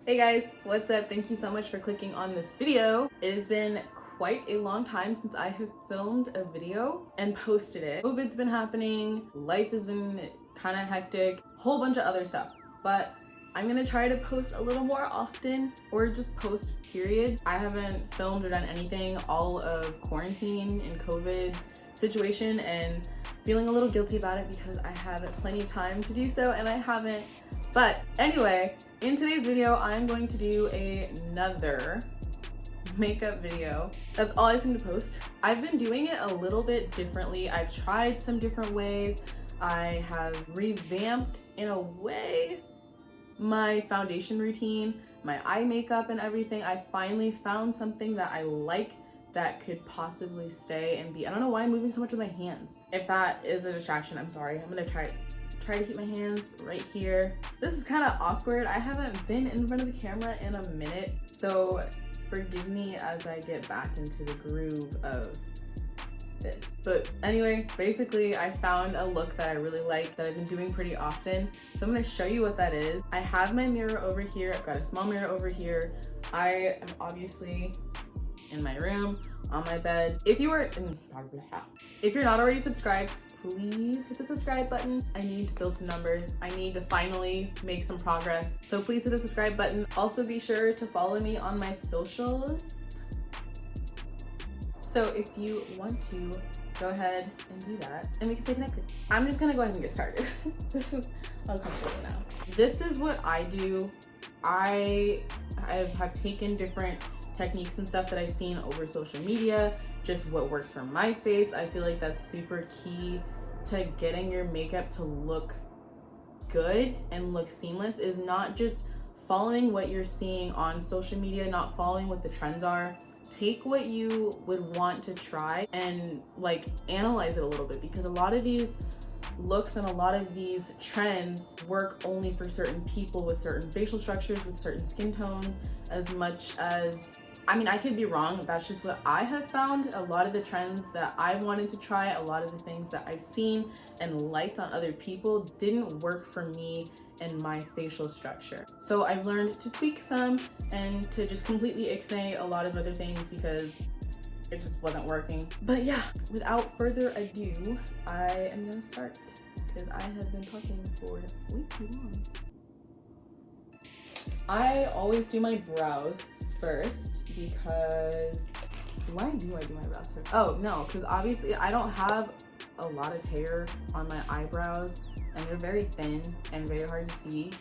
Hey guys, what's up? Thank you so much for clicking on this video. It has been quite a long time since I have filmed a video and posted it. COVID's been happening, life has been kind of hectic, whole bunch of other stuff, but I'm gonna try to post a little more often, or just post period. I haven't filmed or done anything all of quarantine and COVID's situation, and feeling a little guilty about it because I have plenty of time to do so and I haven't. But anyway, in today's video, I'm going to do another makeup video. That's all I seem to post. I've been doing it a little bit differently. I've tried some different ways. I have revamped, in a way, my foundation routine, my eye makeup and everything. I finally found something that I like that could possibly stay and be, I don't know why I'm moving so much with my hands. If that is a distraction, I'm sorry. I'm gonna try to keep my hands right here. This is kind of awkward. I haven't been in front of the camera in a minute, so forgive me as I get back into the groove of this. But anyway, basically I found a look that I really like that I've been doing pretty often. So I'm gonna show you what that is. I have my mirror over here. I've got a small mirror over here. I am obviously in my room, on my bed. If you're not already subscribed, please hit the subscribe button. I need to build some numbers. I need to finally make some progress. So please hit the subscribe button. Also be sure to follow me on my socials. So if you want to, go ahead and do that and we can stay connected. I'm just gonna go ahead and get started. This is uncomfortable now. This is what I do. I have taken different techniques and stuff that I've seen over social media, just what works for my face. I feel like that's super key to getting your makeup to look good and look seamless, is not just following what you're seeing on social media, not following what the trends are. Take what you would want to try and like analyze it a little bit, because a lot of these looks and a lot of these trends work only for certain people with certain facial structures, with certain skin tones, as much as, I mean, I could be wrong. That's just what I have found. A lot of the trends that I wanted to try, a lot of the things that I've seen and liked on other people didn't work for me and my facial structure. So I've learned to tweak some and to just completely ixnay a lot of other things because it just wasn't working. But yeah, without further ado, I am gonna start because I have been talking for way too long. I always do my brows first because, why do I do my brows first? Oh no, because obviously I don't have a lot of hair on my eyebrows and they're very thin and very hard to see,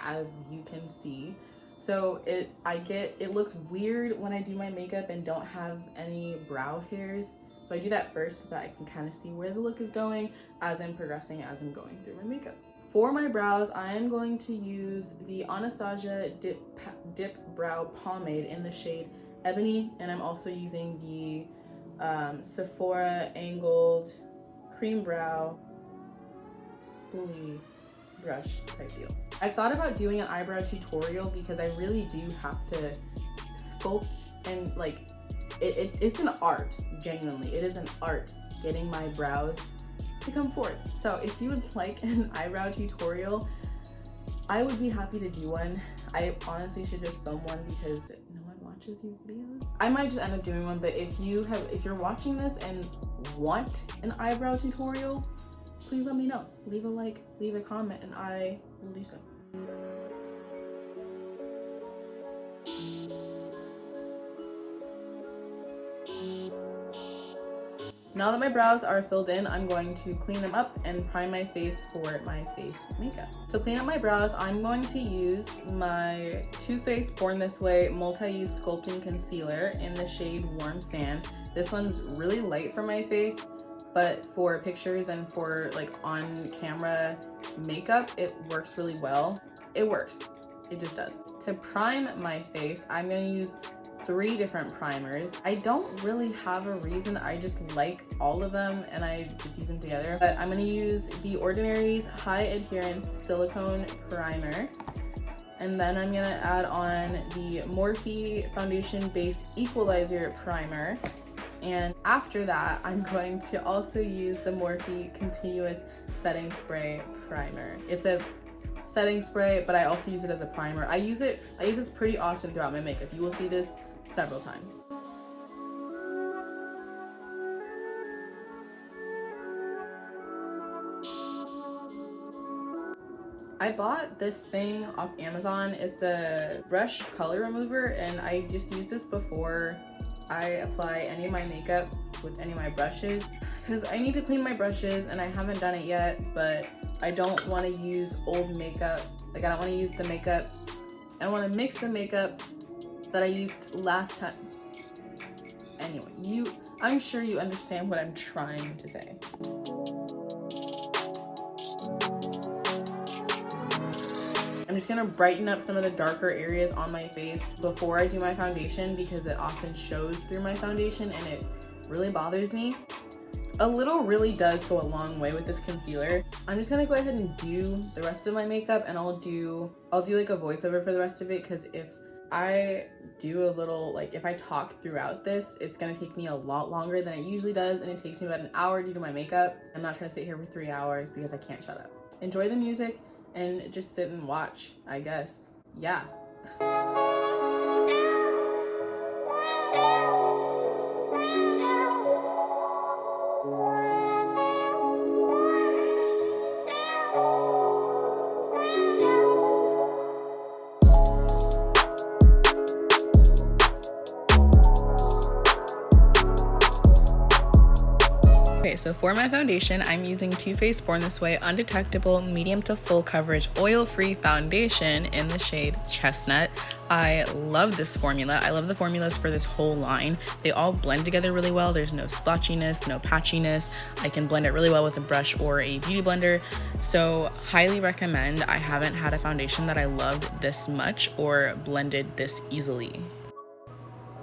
as you can see. So it looks weird when I do my makeup and don't have any brow hairs. So I do that first so that I can kind of see where the look is going as I'm progressing, as I'm going through my makeup. For my brows, I am going to use the Anastasia Dip Brow Pomade in the shade Ebony, and I'm also using the Sephora Angled Cream Brow Spoolie Brush type deal. I've thought about doing an eyebrow tutorial because I really do have to sculpt and like, it's an art, genuinely. It is an art getting my brows to come forth. So if you would like an eyebrow tutorial, I would be happy to do one. I honestly should just film one because no one watches these videos. I might just end up doing one, but if you're watching this and want an eyebrow tutorial, please let me know. Leave a like, leave a comment, and I will do so. Now that my brows are filled in, I'm going to clean them up and prime my face for my face makeup. To clean up my brows, I'm going to use my Too Faced Born This Way Multi-Use Sculpting Concealer in the shade Warm Sand. This one's really light for my face, but for pictures and for like on camera makeup, it works really well. It works, it just does. To prime my face, I'm gonna use 3 different primers. I don't really have a reason, I just like all of them and I just use them together. But I'm gonna use The Ordinary's High Adherence Silicone Primer. And then I'm gonna add on the Morphe Foundation Base Equalizer Primer. And after that, I'm going to also use the Morphe Continuous Setting Spray Primer. It's a setting spray, but I also use it as a primer. I use this pretty often throughout my makeup. You will see this several times. I bought this thing off Amazon. It's a brush color remover, and I just use this before I apply any of my makeup with any of my brushes, because I need to clean my brushes and I haven't done it yet, but I don't want to use old makeup. Like, I don't want to use the makeup, I don't want to mix the makeup that I used last time. Anyway, I'm sure you understand what I'm trying to say. I'm just gonna brighten up some of the darker areas on my face before I do my foundation, because it often shows through my foundation and it really bothers me. A little really does go a long way with this concealer. I'm just gonna go ahead and do the rest of my makeup, and I'll do like a voiceover for the rest of it, because if I do a little, like, if I talk throughout this, it's gonna take me a lot longer than it usually does, and it takes me about an hour to do my makeup. I'm not trying to sit here for 3 hours because I can't shut up. Enjoy the music and just sit and watch, I guess. Yeah. Okay, so for my foundation, I'm using Too Faced Born This Way Undetectable Medium to Full Coverage Oil-Free Foundation in the shade Chestnut. I love this formula. I love the formulas for this whole line. They all blend together really well. There's no splotchiness, no patchiness. I can blend it really well with a brush or a beauty blender. So highly recommend. I haven't had a foundation that I loved this much or blended this easily.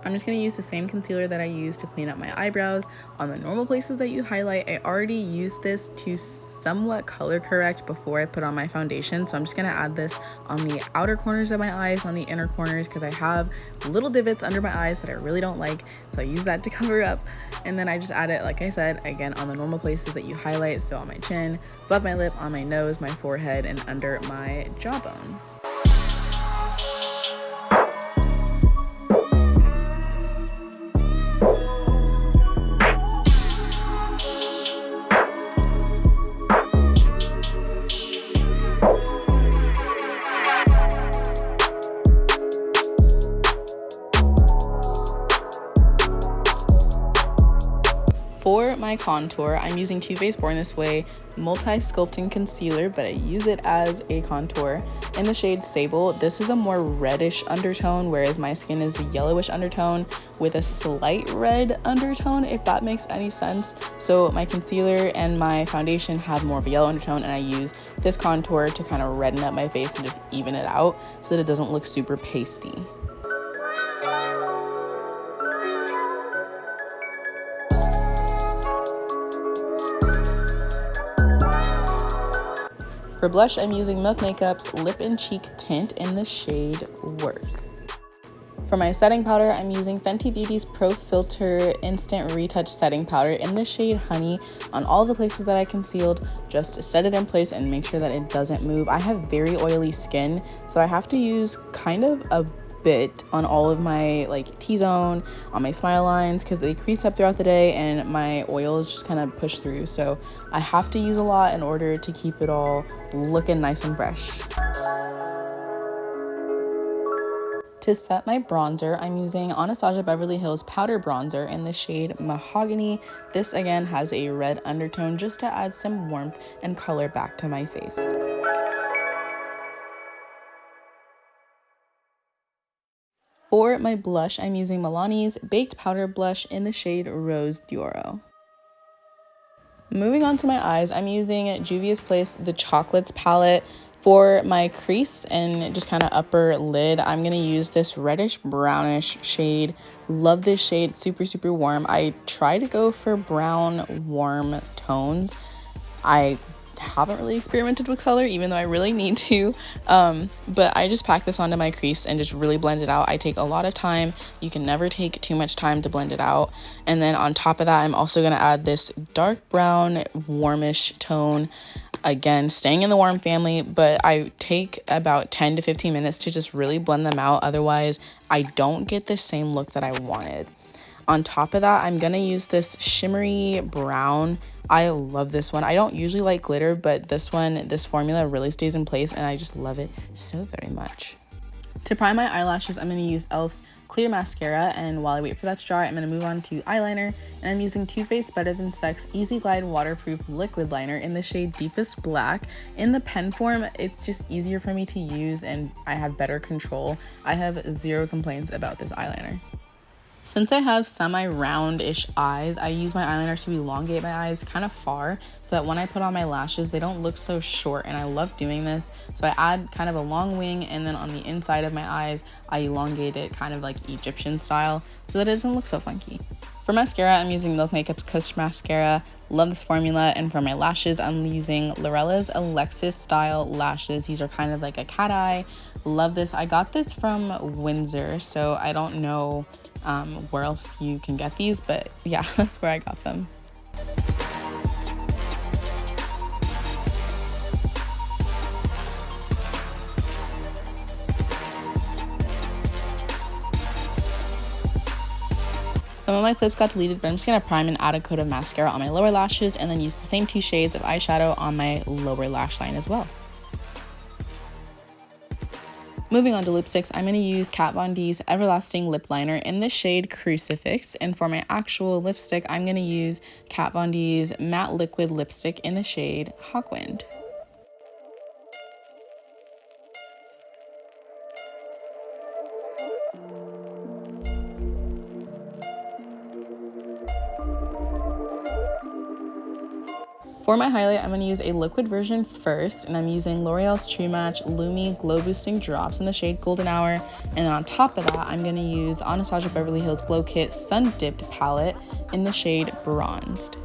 I'm just going to use the same concealer that I use to clean up my eyebrows on the normal places that you highlight. I already used this to somewhat color correct before I put on my foundation, so I'm just going to add this on the outer corners of my eyes, on the inner corners, because I have little divots under my eyes that I really don't like, so I use that to cover up. And then I just add it, like I said, again on the normal places that you highlight, so on my chin, above my lip, on my nose, my forehead, and under my jawbone. For my contour, I'm using Too Faced Born This Way Multi-Sculpting Concealer, but I use it as a contour in the shade Sable. This is a more reddish undertone, whereas my skin is a yellowish undertone with a slight red undertone, if that makes any sense. So my concealer and my foundation have more of a yellow undertone, and I use this contour to kind of redden up my face and just even it out so that it doesn't look super pasty. For blush, I'm using Milk Makeup's Lip and Cheek Tint in the shade Work. For my setting powder, I'm using Fenty Beauty's Pro Filter Instant Retouch Setting Powder in the shade Honey on all the places that I concealed, just to set it in place and make sure that it doesn't move. I have very oily skin, so I have to use kind of a bit on all of my T-zone, on my smile lines, because they crease up throughout the day and my oil is just kind of pushed through, so I have to use a lot in order to keep it all looking nice and fresh. To set my bronzer, I'm using Anastasia Beverly Hills Powder Bronzer in the shade Mahogany. This again has a red undertone just to add some warmth and color back to my face. For my blush, I'm using Milani's Baked Powder Blush in the shade Rose d'Oro. Moving on to my eyes, I'm using Juvia's Place The Chocolates palette. For my crease and just kind of upper lid, I'm going to use this reddish brownish shade. Love this shade, super, super warm. I try to go for brown, warm tones. I haven't really experimented with color, even though I really need to, but I just pack this onto my crease and just really blend it out. I take a lot of time. You can never take too much time to blend it out. And then on top of that, I'm also going to add this dark brown warmish tone. Again, staying in the warm family, but I take about 10 to 15 minutes to just really blend them out. Otherwise, I don't get the same look that I wanted. On top of that, I'm gonna use this shimmery brown. I love this one. I don't usually like glitter, but this formula really stays in place and I just love it so very much. To prime my eyelashes, I'm gonna use e.l.f.'s clear mascara, and while I wait for that to dry, I'm gonna move on to eyeliner, and I'm using Too Faced Better Than Sex Easy Glide Waterproof Liquid Liner in the shade Deepest Black. In the pen form, it's just easier for me to use and I have better control. I have zero complaints about this eyeliner. Since I have semi-roundish eyes, I use my eyeliner to elongate my eyes kind of far so that when I put on my lashes, they don't look so short, and I love doing this. So I add kind of a long wing, and then on the inside of my eyes, I elongate it kind of like Egyptian style so that it doesn't look so funky. For mascara, I'm using Milk Makeup's Kush Mascara. Love this formula. And for my lashes, I'm using Lorella's Alexis style lashes. These are kind of like a cat eye. Love this. I got this from Windsor, so I don't know where else you can get these, but yeah, that's where I got them. Some of my clips got deleted, but I'm just going to prime and add a coat of mascara on my lower lashes and then use the same 2 shades of eyeshadow on my lower lash line as well. Moving on to lipsticks, I'm going to use Kat Von D's Everlasting Lip Liner in the shade Crucifix, and for my actual lipstick, I'm going to use Kat Von D's Matte Liquid Lipstick in the shade Hawkwind. For my highlight, I'm going to use a liquid version first, and I'm using L'Oreal's True Match Lumi Glow Boosting Drops in the shade Golden Hour. And then on top of that, I'm going to use Anastasia Beverly Hills Glow Kit Sun Dipped Palette in the shade Bronzed.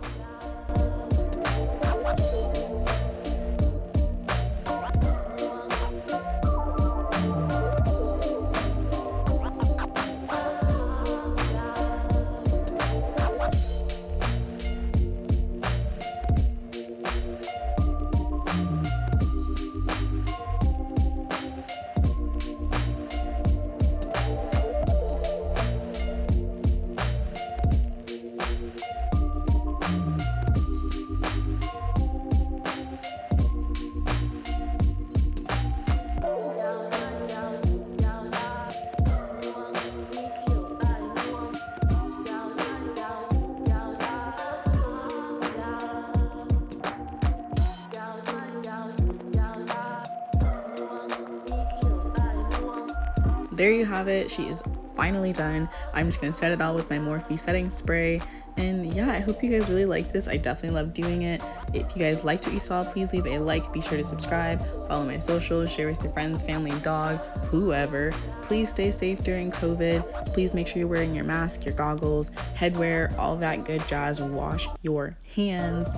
There you have it. She is finally done. I'm just gonna set it all with my Morphe setting spray. And yeah, I hope you guys really liked this. I definitely love doing it. If you guys liked what you saw, please leave a like. Be sure to subscribe, follow my socials, share with your friends, family, dog, whoever. Please stay safe during COVID. Please make sure you're wearing your mask, your goggles, headwear, all that good jazz. Wash your hands.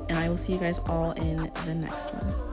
And I will see you guys all in the next one.